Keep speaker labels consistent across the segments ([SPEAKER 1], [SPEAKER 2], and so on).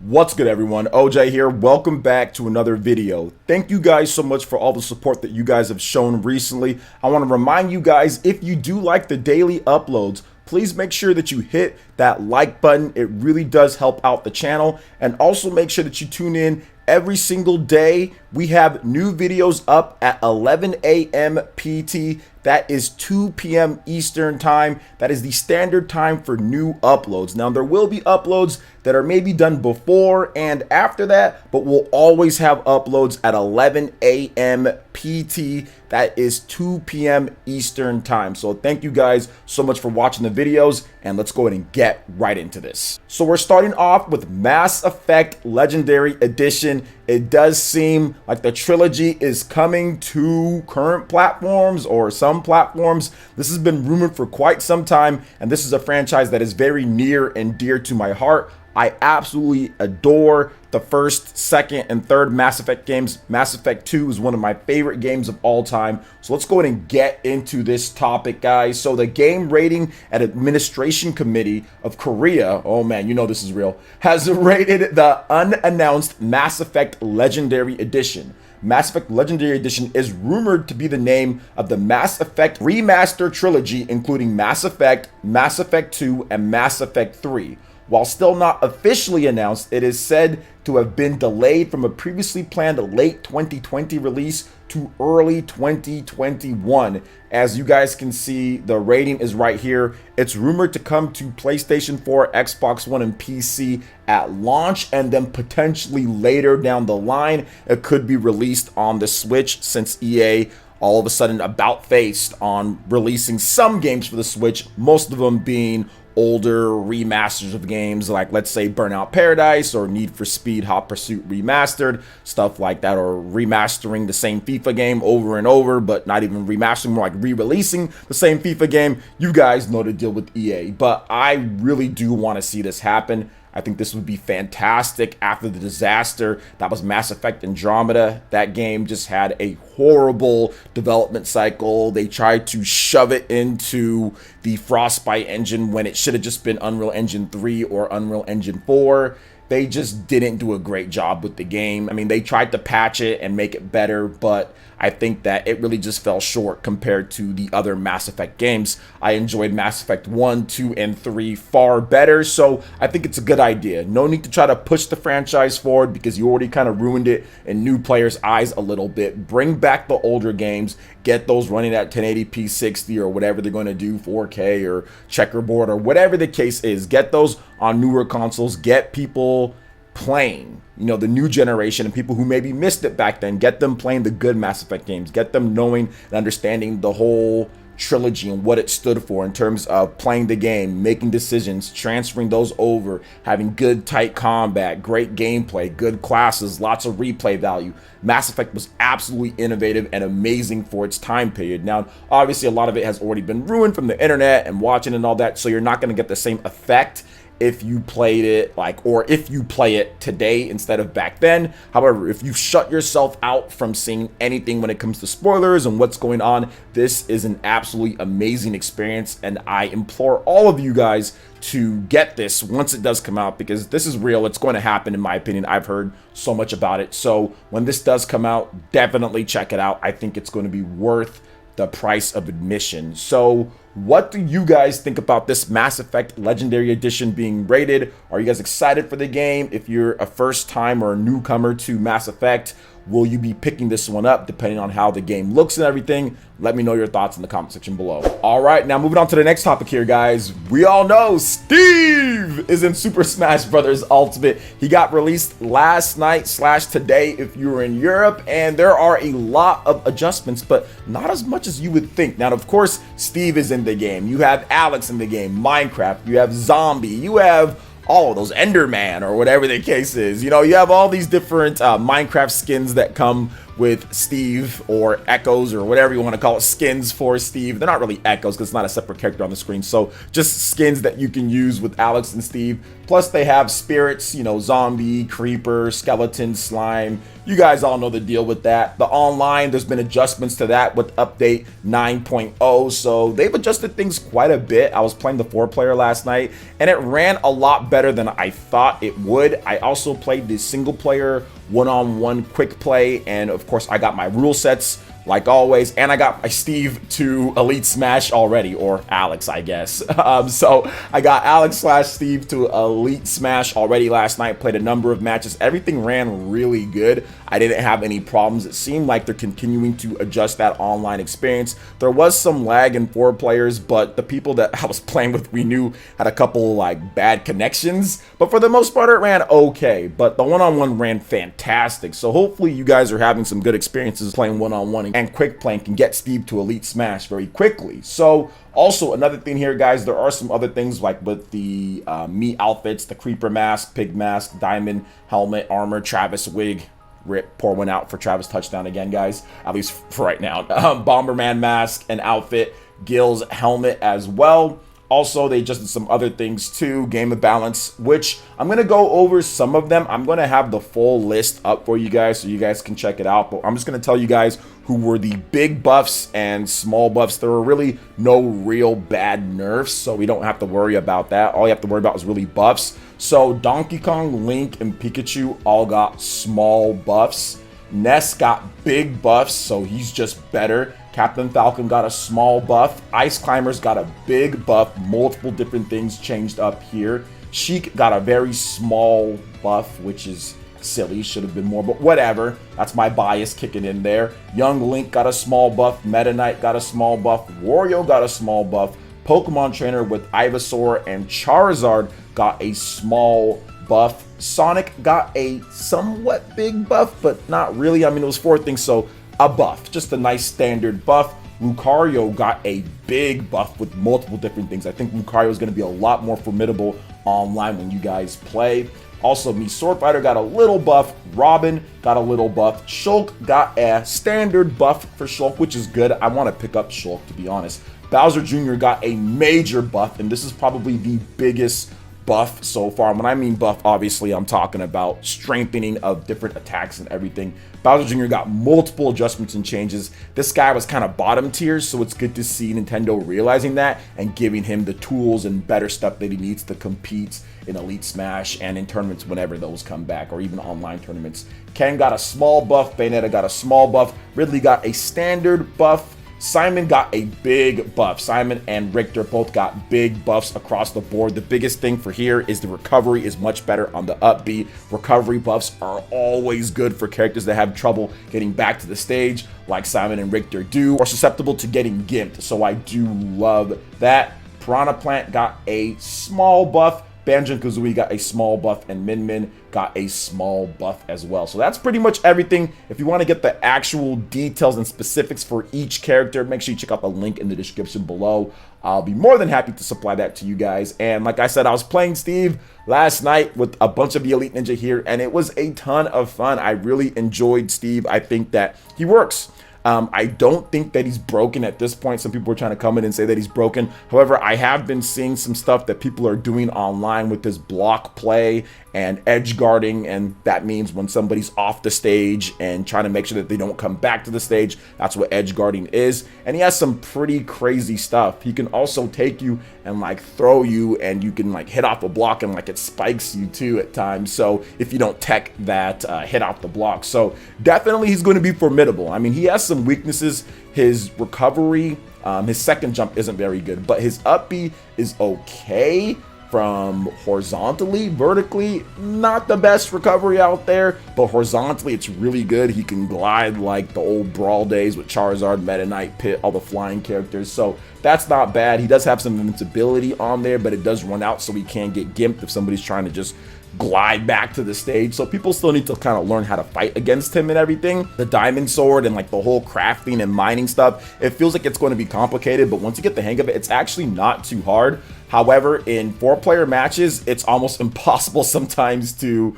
[SPEAKER 1] What's good, everyone? OJ here. Welcome back to another video. Thank you guys so much for all the support that you guys have shown recently. I want to remind you guys, if you do like the daily uploads, please make sure that you hit that like button. It really does help out the channel. And also make sure that you tune in every single day. We have new videos up at 11 a.m. PT. That is 2 p.m. Eastern time. That is the standard time for new uploads. Now, there will be uploads that are maybe done before and after that, but we'll always have uploads at 11 a.m. PT. That is 2 p.m. Eastern time. So thank you guys so much for watching the videos, and let's go ahead and get right into this. So we're starting off with Mass Effect Legendary Edition. It does seem like the trilogy is coming to current platforms or some platforms. This has been rumored for quite some time, and this is a franchise that is very near and dear to my heart. I absolutely adore the first, second, and third Mass Effect games. Mass Effect 2 is one of my favorite games of all time. So let's go ahead and get into this topic, guys. So the Game Rating and Administration Committee of Korea, oh man, you know this is real, has rated the unannounced Mass Effect Legendary Edition. Mass Effect Legendary Edition is rumored to be the name of the Mass Effect Remaster trilogy, including Mass Effect, Mass Effect 2, and Mass Effect 3. While still not officially announced, it is said to have been delayed from a previously planned late 2020 release to early 2021. As you guys can see, the rating is right here. It's rumored to come to PlayStation 4, Xbox One, and PC at launch, and then potentially later down the line, it could be released on the Switch, since EA all of a sudden about-faced on releasing some games for the Switch, most of them being older remasters of games, like let's say Burnout Paradise or Need for Speed Hot Pursuit Remastered, stuff like that, or remastering the same FIFA game over and over, but not even remastering, more like re-releasing the same FIFA game. You guys know the deal with EA, but I really do want to see this happen. I think this would be fantastic after the disaster that was Mass Effect Andromeda. That game just had a horrible development cycle. They tried to shove it into the Frostbite engine when it should have just been Unreal Engine 3 or Unreal Engine 4. They just didn't do a great job with the game. I mean, they tried to patch it and make it better, but I think that it really just fell short compared to the other Mass Effect games. I enjoyed Mass Effect 1, 2, and 3 far better, so I think it's a good idea. No need to try to push the franchise forward because you already kind of ruined it in new players' eyes a little bit. Bring back the older games, get those running at 1080p 60 or whatever they're going to do, 4K or checkerboard or whatever the case is. Get those on newer consoles, get people playing, you know, the new generation, and people who maybe missed it back then, get them playing the good Mass Effect games, get them knowing and understanding the whole trilogy and what it stood for in terms of playing the game, making decisions, transferring those over, having good tight combat, great gameplay, good classes, lots of replay value. Mass Effect was absolutely innovative and amazing for its time period. Now, obviously, a lot of it has already been ruined from the internet and watching and all that, so you're not going to get the same effect if you played it or if you play it today instead of back then. However, if you shut yourself out from seeing anything when it comes to spoilers and what's going on, this is an absolutely amazing experience, and I implore all of you guys to get this once it does come out, because this is real. It's going to happen, in my opinion. I've heard so much about it. So when this does come out, definitely check it out. I think it's going to be worth the price of admission. So what do you guys think about this Mass Effect Legendary Edition being rated? Are you guys excited for the game? If you're a first time or a newcomer to Mass Effect, will you be picking this one up depending on how the game looks and everything? Let me know your thoughts in the comment section below. All right, now moving on to the next topic here, guys. We all know Steve is in Super Smash Bros. Ultimate. He got released last night / today if you were in Europe, and there are a lot of adjustments, but not as much as you would think. Now, of course, Steve is in the game. You have Alex in the game, Minecraft, you have Zombie, you have all of those Enderman or whatever the case is. You know, you have all these different Minecraft skins that come with Steve, or echoes, or whatever you want to call it, skins for Steve. They're not really echoes because it's not a separate character on the screen, so just skins that you can use with Alex and Steve. Plus they have spirits, you know, zombie, creeper, skeleton, slime. You guys all know the deal with that. The online, there's been adjustments to that with update 9.0, so they've adjusted things quite a bit. I was playing the 4-player last night, and it ran a lot better than I thought it would. I also played the single-player one-on-one quick play, and of course I got my rule sets like always, and I got my Steve to Elite Smash already, or Alex, I guess. So I got Alex/Steve to Elite Smash already last night, played a number of matches. Everything ran really good. I didn't have any problems. It seemed like they're continuing to adjust that online experience. There was some lag in 4 players, but the people that I was playing with, we knew had a couple like bad connections, but for the most part it ran okay. But the one-on-one ran fantastic, so hopefully you guys are having some good experiences playing one-on-one, and quick playing can get Steve to Elite Smash very quickly. So also another thing here, guys, there are some other things like with the me outfits, the creeper mask, pig mask, diamond helmet, armor, Travis wig. Rip, pour one out for Travis, touchdown again, guys, at least for right now. Bomberman mask and outfit, Gil's helmet as well. Also, they adjusted some other things too, game of balance, which I'm going to go over some of them. I'm going to have the full list up for you guys so you guys can check it out, but I'm just going to tell you guys who were the big buffs and small buffs. There were really no real bad nerfs, so we don't have to worry about that. All you have to worry about is really buffs. So Donkey Kong, Link, and Pikachu all got small buffs. Ness got big buffs, so he's just better. Captain Falcon got a small buff. Ice Climbers got a big buff. Multiple different things changed up here. Sheik got a very small buff, which is silly. Should have been more, but whatever. That's my bias kicking in there. Young Link got a small buff. Meta Knight got a small buff. Wario got a small buff. Pokemon Trainer with Ivysaur and Charizard got a small buff. Sonic got a somewhat big buff, but not really. I mean, it was 4 things, so a buff, just a nice standard buff. Lucario got a big buff with multiple different things. I think Lucario is going to be a lot more formidable online when you guys play. Also, me Sword Fighter got a little buff. Robin got a little buff. Shulk got a standard buff for Shulk, which is good. I want to pick up Shulk, to be honest. Bowser Jr. got a major buff, and this is probably the biggest buff so far. When I mean buff, obviously I'm talking about strengthening of different attacks and everything. Bowser Jr. got multiple adjustments and changes. This guy was kind of bottom tier, so it's good to see Nintendo realizing that and giving him the tools and better stuff that he needs to compete in Elite Smash and in tournaments whenever those come back, or even online tournaments. Ken got a small buff. Bayonetta got a small buff. Ridley got a standard buff. Simon got a big buff. Simon and Richter both got big buffs across the board. The biggest thing for here is the recovery is much better on the up B. Recovery buffs are always good for characters that have trouble getting back to the stage, like Simon and Richter do, or susceptible to getting gimped. So I do love that. Piranha Plant got a small buff. Banjo-Kazooie got a small buff, and Min Min got a small buff as well. So that's pretty much everything. If you want to get the actual details and specifics for each character, make sure you check out the link in the description below. I'll be more than happy to supply that to you guys. And like I said, I was playing Steve last night with a bunch of the Elite Ninja here, and it was a ton of fun. I really enjoyed Steve. I think that he works. I don't think that he's broken at this point. Some people are trying to come in and say that he's broken. However, I have been seeing some stuff that people are doing online with this block play and edge guarding, and that means when somebody's off the stage and trying to make sure that they don't come back to the stage, that's what edge guarding is. And he has some pretty crazy stuff. He can also take you and like throw you, and you can like hit off a block and like it spikes you too at times. So if you don't tech that hit off the block, so definitely he's going to be formidable. I mean, he has some weaknesses. His recovery, his second jump isn't very good, but his up B is okay. From horizontally, vertically, not the best recovery out there, but horizontally it's really good. He can glide like the old Brawl days with Charizard, Meta Knight, Pit, all the flying characters, so that's not bad. He does have some invincibility on there, but it does run out, so he can get gimped if somebody's trying to just glide back to the stage. So people still need to kind of learn how to fight against him and everything. The diamond sword and like the whole crafting and mining stuff, it feels like it's going to be complicated, but once you get the hang of it, it's actually not too hard. However, in 4-player matches, it's almost impossible sometimes to,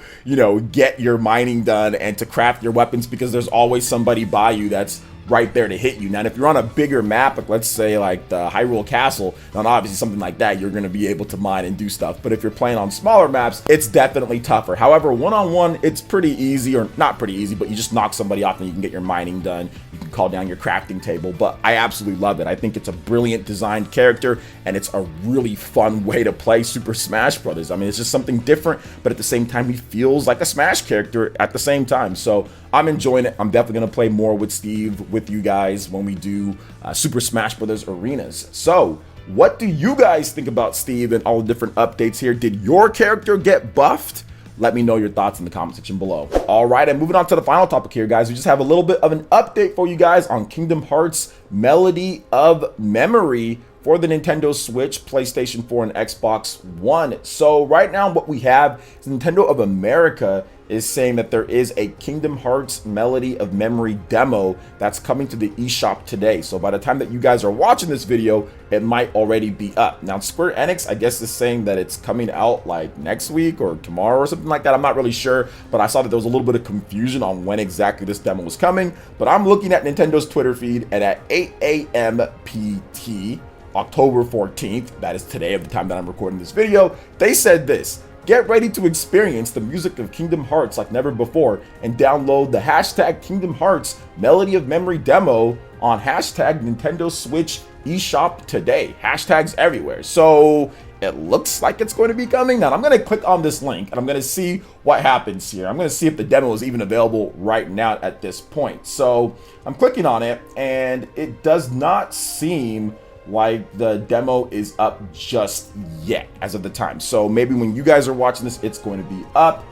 [SPEAKER 1] get your mining done and to craft your weapons, because there's always somebody by you that's right there to hit you. Now, if you're on a bigger map, like let's say like the Hyrule Castle, then obviously something like that, you're going to be able to mine and do stuff. But if you're playing on smaller maps, it's definitely tougher. However, one-on-one, it's pretty easy, or not pretty easy, but you just knock somebody off and you can get your mining done. You can call down your crafting table, but I absolutely love it. I think it's a brilliant designed character, and it's a really fun way to play Super Smash Brothers. I mean, it's just something different, but at the same time, he feels like a Smash character at the same time. So I'm enjoying it. I'm definitely going to play more with Steve, with you guys, when we do Super Smash Brothers Arenas. So what do you guys think about Steve and all the different updates here? Did your character get buffed? Let me know your thoughts in the comment section below. All right, and moving on to the final topic here, guys. We just have a little bit of an update for you guys on Kingdom Hearts Melody of Memory for the Nintendo Switch, PlayStation 4, and Xbox One. So right now what we have is Nintendo of America is saying that there is a Kingdom Hearts Melody of Memory demo that's coming to the eShop today. So by the time that you guys are watching this video, it might already be up. Now, Square Enix, I guess, is saying that it's coming out like next week or tomorrow or something like that. I'm not really sure, but I saw that there was a little bit of confusion on when exactly this demo was coming. But I'm looking at Nintendo's Twitter feed, and at 8 a.m. PT, October 14th, that is today of the time that I'm recording this video, they said this: get ready to experience the music of Kingdom Hearts like never before, and download the hashtag Kingdom Hearts Melody of Memory demo on hashtag Nintendo Switch eShop today. Hashtags everywhere. So it looks like it's going to be coming. Now I'm going to click on this link and I'm going to see what happens here. I'm going to see if the demo is even available right now at this point. So I'm clicking on it, and it does not seem like the demo is up just yet as of the time. So maybe when you guys are watching this, it's going to be up.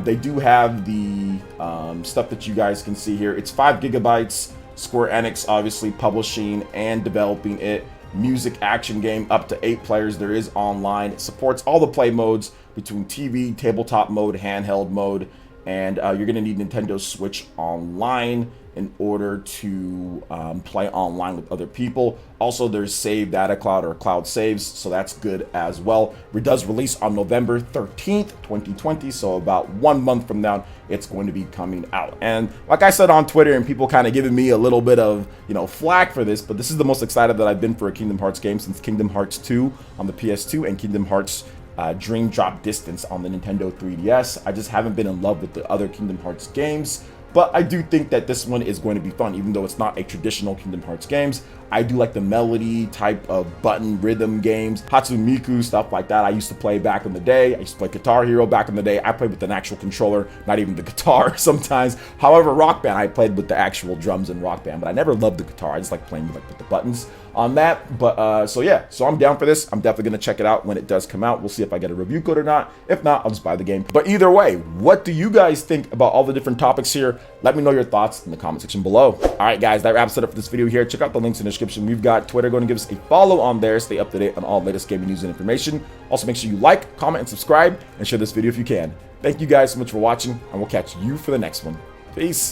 [SPEAKER 1] They do have the stuff that you guys can see here. It's 5 gigabytes. Square Enix obviously publishing and developing it. Music action game, up to 8 players. There is online. It supports all the play modes between TV, tabletop mode, handheld mode, and you're going to need Nintendo Switch Online in order to play online with other people. Also, there's Save Data Cloud or Cloud Saves, so that's good as well. It does release on November 13th, 2020, so about 1 month from now, it's going to be coming out. And like I said on Twitter, and people kind of giving me a little bit of, flack for this, but this is the most excited that I've been for a Kingdom Hearts game since Kingdom Hearts 2 on the PS2 and Kingdom Hearts Dream Drop Distance on the Nintendo 3DS. I just haven't been in love with the other Kingdom Hearts games. But I do think that this one is going to be fun, even though it's not a traditional Kingdom Hearts games. I do like the melody type of button rhythm games, Hatsune Miku, stuff like that. I used to play back in the day. I used to play Guitar Hero back in the day. I played with an actual controller, not even the guitar sometimes. However, Rock Band, I played with the actual drums in Rock Band, but I never loved the guitar. I just like playing with the buttons on that. But so yeah, so I'm down for this. I'm definitely going to check it out when it does come out. We'll see if I get a review code or not. If not, I'll just buy the game. But either way, what do you guys think about all the different topics here? Let me know your thoughts in the comment section below. All right, guys, that wraps it up for this video here. Check out the links in the description. We've got Twitter. Go and give us a follow on there. Stay up to date on all the latest gaming news and information. Also, make sure you like, comment, and subscribe, and share this video if you can. Thank you guys so much for watching, and we'll catch you for the next one. Peace.